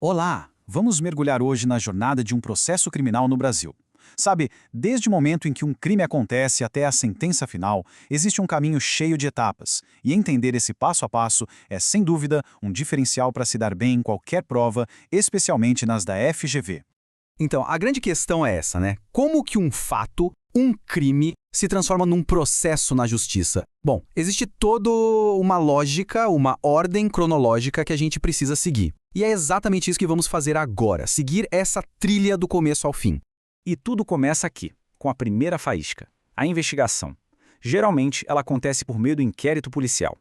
Olá! Vamos mergulhar hoje na jornada de um processo criminal no Brasil. Sabe, desde o momento em que um crime acontece até a sentença final, existe um caminho cheio de etapas, e entender esse passo a passo é, sem dúvida, um diferencial para se dar bem em qualquer prova, especialmente nas da FGV. Então, a grande questão é essa, né? Como que um fato, um crime, se transforma num processo na justiça? Bom, existe toda uma lógica, uma ordem cronológica que a gente precisa seguir. E é exatamente isso que vamos fazer agora, seguir essa trilha do começo ao fim. E tudo começa aqui, com a primeira faísca, a investigação. Geralmente, ela acontece por meio do inquérito policial.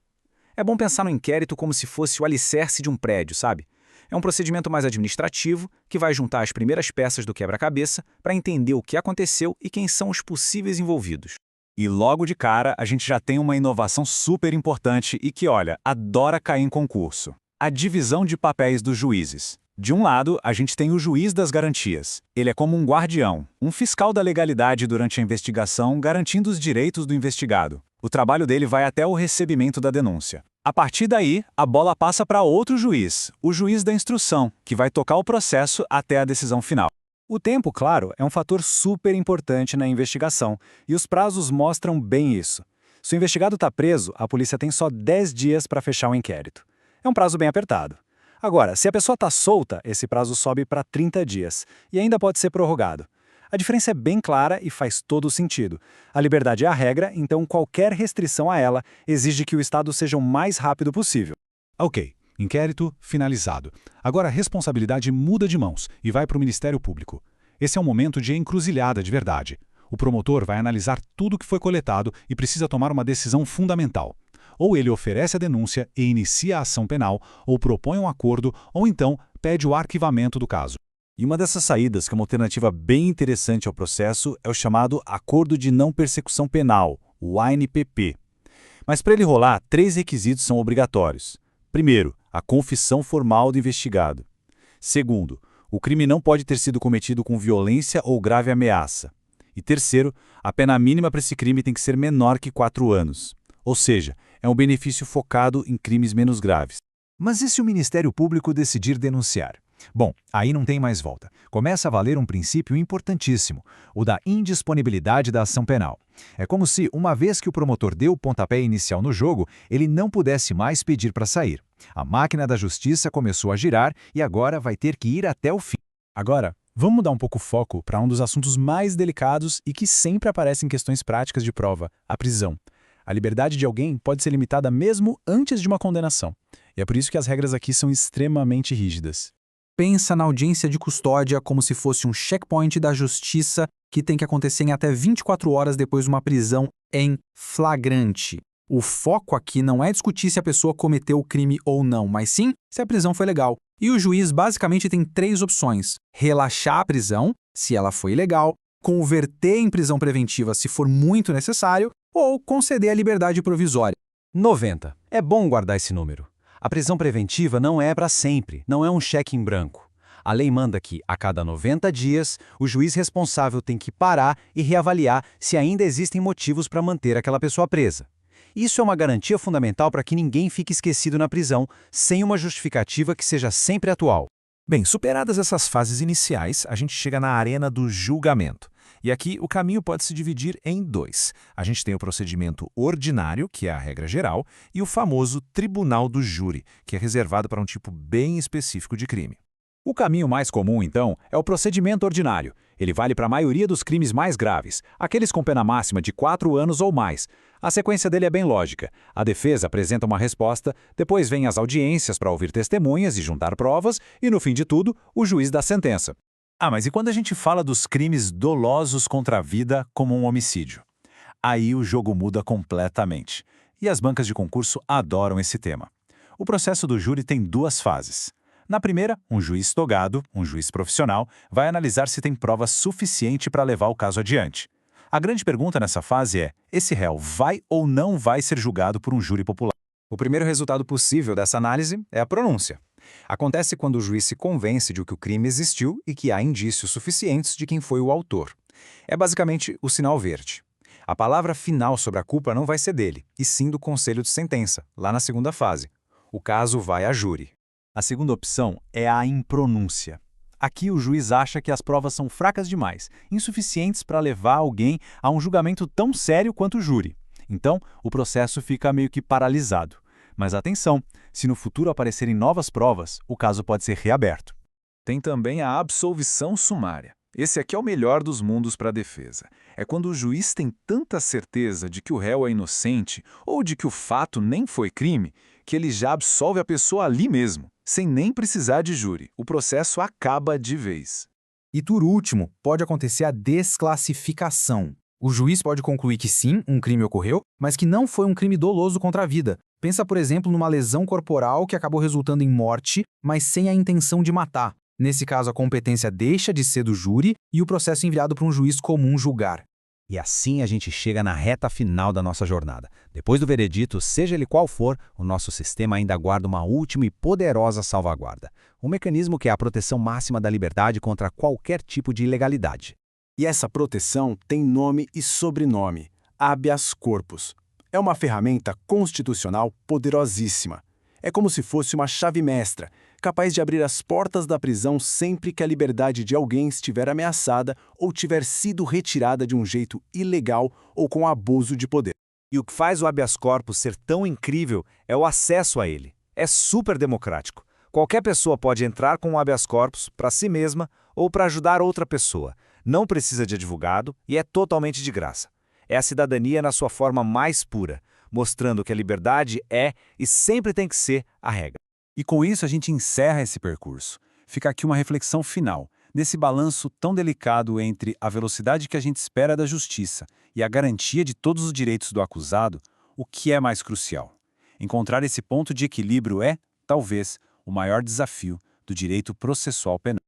É bom pensar no inquérito como se fosse o alicerce de um prédio, sabe? É um procedimento mais administrativo que vai juntar as primeiras peças do quebra-cabeça para entender o que aconteceu e quem são os possíveis envolvidos. E logo de cara, a gente já tem uma inovação super importante e que, olha, adora cair em concurso. A divisão de papéis dos juízes. De um lado, a gente tem o juiz das garantias. Ele é como um guardião, um fiscal da legalidade durante a investigação, garantindo os direitos do investigado. O trabalho dele vai até o recebimento da denúncia. A partir daí, a bola passa para outro juiz, o juiz da instrução, que vai tocar o processo até a decisão final. O tempo, claro, é um fator super importante na investigação, e os prazos mostram bem isso. Se o investigado está preso, a polícia tem só 10 dias para fechar o inquérito. É um prazo bem apertado. Agora, se a pessoa está solta, esse prazo sobe para 30 dias, e ainda pode ser prorrogado. A diferença é bem clara e faz todo o sentido. A liberdade é a regra, então qualquer restrição a ela exige que o Estado seja o mais rápido possível. Ok, inquérito finalizado. Agora a responsabilidade muda de mãos e vai para o Ministério Público. Esse é um momento de encruzilhada de verdade. O promotor vai analisar tudo o que foi coletado e precisa tomar uma decisão fundamental. Ou ele oferece a denúncia e inicia a ação penal, ou propõe um acordo, ou então pede o arquivamento do caso. E uma dessas saídas, que é uma alternativa bem interessante ao processo, é o chamado Acordo de Não Persecução Penal, o ANPP. Mas para ele rolar, 3 requisitos são obrigatórios. Primeiro, a confissão formal do investigado. Segundo, o crime não pode ter sido cometido com violência ou grave ameaça. E terceiro, a pena mínima para esse crime tem que ser menor que 4 anos. Ou seja, é um benefício focado em crimes menos graves. Mas e se o Ministério Público decidir denunciar? Bom, aí não tem mais volta. Começa a valer um princípio importantíssimo, o da indisponibilidade da ação penal. É como se, uma vez que o promotor deu o pontapé inicial no jogo, ele não pudesse mais pedir para sair. A máquina da justiça começou a girar e agora vai ter que ir até o fim. Agora, vamos mudar um pouco o foco para um dos assuntos mais delicados e que sempre aparece em questões práticas de prova, a prisão. A liberdade de alguém pode ser limitada mesmo antes de uma condenação. E é por isso que as regras aqui são extremamente rígidas. Pensa na audiência de custódia como se fosse um checkpoint da justiça que tem que acontecer em até 24 horas depois de uma prisão em flagrante. O foco aqui não é discutir se a pessoa cometeu o crime ou não, mas sim se a prisão foi legal. E o juiz basicamente tem 3 opções: relaxar a prisão, se ela foi ilegal, converter em prisão preventiva se for muito necessário, ou conceder a liberdade provisória. 90. É bom guardar esse número. A prisão preventiva não é para sempre, não é um cheque em branco. A lei manda que, a cada 90 dias, o juiz responsável tem que parar e reavaliar se ainda existem motivos para manter aquela pessoa presa. Isso é uma garantia fundamental para que ninguém fique esquecido na prisão, sem uma justificativa que seja sempre atual. Bem, superadas essas fases iniciais, a gente chega na arena do julgamento. E aqui o caminho pode se dividir em 2. A gente tem o procedimento ordinário, que é a regra geral, e o famoso tribunal do júri, que é reservado para um tipo bem específico de crime. O caminho mais comum, então, é o procedimento ordinário. Ele vale para a maioria dos crimes mais graves, aqueles com pena máxima de 4 anos ou mais. A sequência dele é bem lógica. A defesa apresenta uma resposta, depois vêm as audiências para ouvir testemunhas e juntar provas, e no fim de tudo, o juiz dá sentença. Ah, mas e quando a gente fala dos crimes dolosos contra a vida, como um homicídio? Aí o jogo muda completamente. E as bancas de concurso adoram esse tema. O processo do júri tem 2 fases. Na primeira, um juiz togado, um juiz profissional, vai analisar se tem prova suficiente para levar o caso adiante. A grande pergunta nessa fase é: esse réu vai ou não vai ser julgado por um júri popular? O primeiro resultado possível dessa análise é a pronúncia. Acontece quando o juiz se convence de que o crime existiu e que há indícios suficientes de quem foi o autor. É basicamente o sinal verde. A palavra final sobre a culpa não vai ser dele, e sim do conselho de sentença, lá na segunda fase. O caso vai a júri. A segunda opção é a impronúncia. Aqui o juiz acha que as provas são fracas demais, insuficientes para levar alguém a um julgamento tão sério quanto o júri. Então, o processo fica meio que paralisado. Mas atenção, se no futuro aparecerem novas provas, o caso pode ser reaberto. Tem também a absolvição sumária. Esse aqui é o melhor dos mundos para a defesa. É quando o juiz tem tanta certeza de que o réu é inocente ou de que o fato nem foi crime, que ele já absolve a pessoa ali mesmo, sem nem precisar de júri. O processo acaba de vez. E por último, pode acontecer a desclassificação. O juiz pode concluir que sim, um crime ocorreu, mas que não foi um crime doloso contra a vida. Pensa, por exemplo, numa lesão corporal que acabou resultando em morte, mas sem a intenção de matar. Nesse caso, a competência deixa de ser do júri e o processo é enviado para um juiz comum julgar. E assim a gente chega na reta final da nossa jornada. Depois do veredito, seja ele qual for, o nosso sistema ainda guarda uma última e poderosa salvaguarda. Um mecanismo que é a proteção máxima da liberdade contra qualquer tipo de ilegalidade. E essa proteção tem nome e sobrenome: habeas corpus. É uma ferramenta constitucional poderosíssima. É como se fosse uma chave mestra, capaz de abrir as portas da prisão sempre que a liberdade de alguém estiver ameaçada ou tiver sido retirada de um jeito ilegal ou com abuso de poder. E o que faz o habeas corpus ser tão incrível é o acesso a ele. É super democrático. Qualquer pessoa pode entrar com um habeas corpus para si mesma ou para ajudar outra pessoa. Não precisa de advogado e é totalmente de graça. É a cidadania na sua forma mais pura, mostrando que a liberdade é e sempre tem que ser a regra. E com isso a gente encerra esse percurso. Fica aqui uma reflexão final, desse balanço tão delicado entre a velocidade que a gente espera da justiça e a garantia de todos os direitos do acusado, o que é mais crucial. Encontrar esse ponto de equilíbrio é, talvez, o maior desafio do direito processual penal.